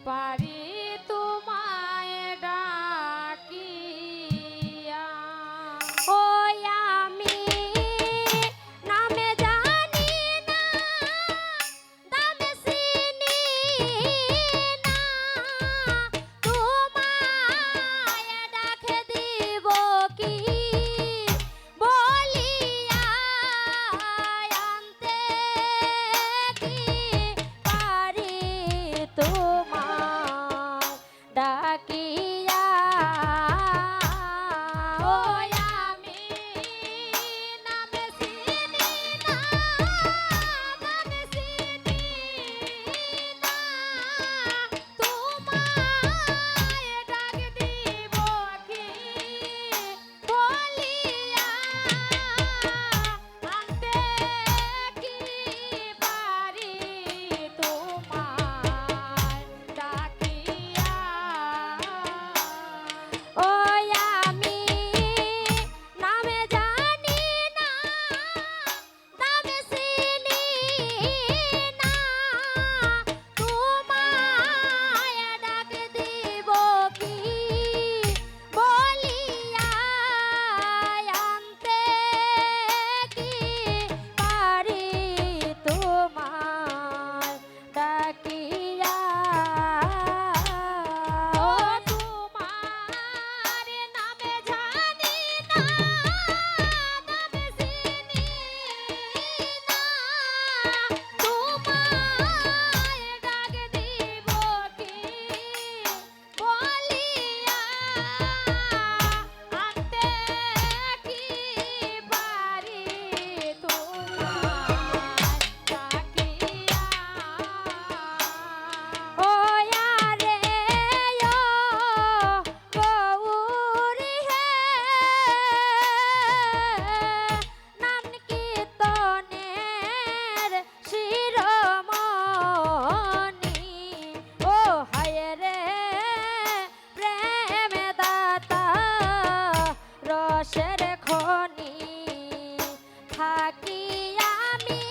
পারি তোমায় ডাকিয়া। ওই আমি নামে জানি না, দামে চিনি না, তোমায় ডাকে দিব কি বলিয়া, আনতে কি পারি তোমায় ডাকিয়া। ওই আমি নামে চিনি না, দামে চিনি না, তোমায় ডাক দিব কি বলিয়া, আনতে কি পারি তোমায় ডাকিয়া। ওই আমি নামে জানি না, দামে চিনি না, তোমায় ডাক দিব কি বলিয়া, আনতে কি পারি তোমায় ডাকিয়া। ও তোমার নামে জানি না, দামে চিনি না, তোমায় ডাক দিব কি বলিয়া, আনতে কি পারি তোমায় ডাকিয়া। ওই আরে ও গৌরী হে, নাম কীর্তনের শিরোমণি, ও হায় রে প্রেম দাতা রসের খনি, থাকি আমি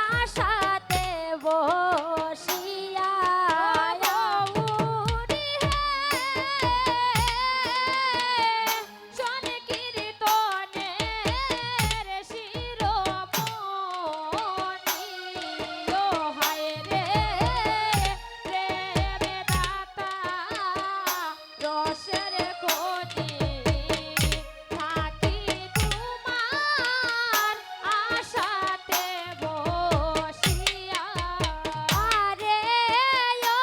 আশাতে বসিয়া। গৌরী হে, শোন কীর্তনের শিরোমণি, ও হায় রে প্রেম দাতা রসের খনি, থাকি তোমার আশাতে বসিয়া। আরে ও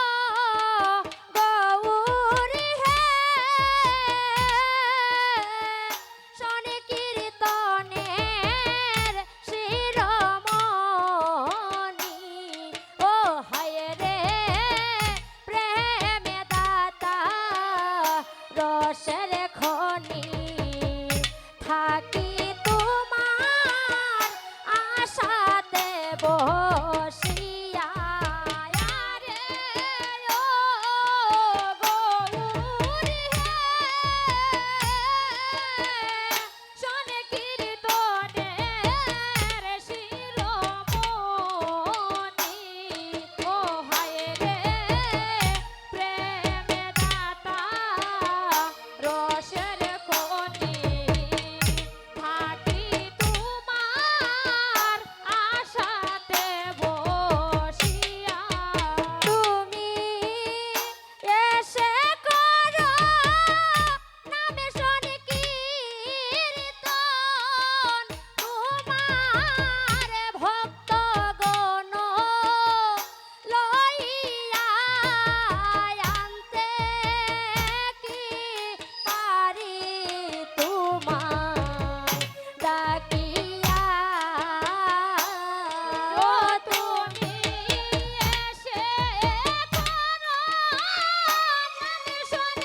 গৌরী হে, শোন কীর্তনের শিরোমণি, ও হায় রে প্রেম দাতা রসের খনি, থাকি তোমার আশাতে বসিয়া। আরে ও গৌরী হে, শোন কীর্তনের শিরোমণি, ও হায় রে প্রেম দাতা রসের খনি, থাকি তোমার আশাতে বসিয়া। তুমি এসে করো নামে শোন কীর্তন, তোমার ভক্তগণ লইয়া, আনতে কি পারি তোমায় ডাকিয়া। ও তুমি এসে করো নামে শোন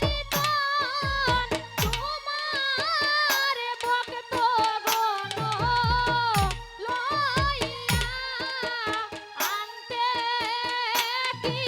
কীর্তন, তোমার ভক্তগণ লইয়া, আনতে কি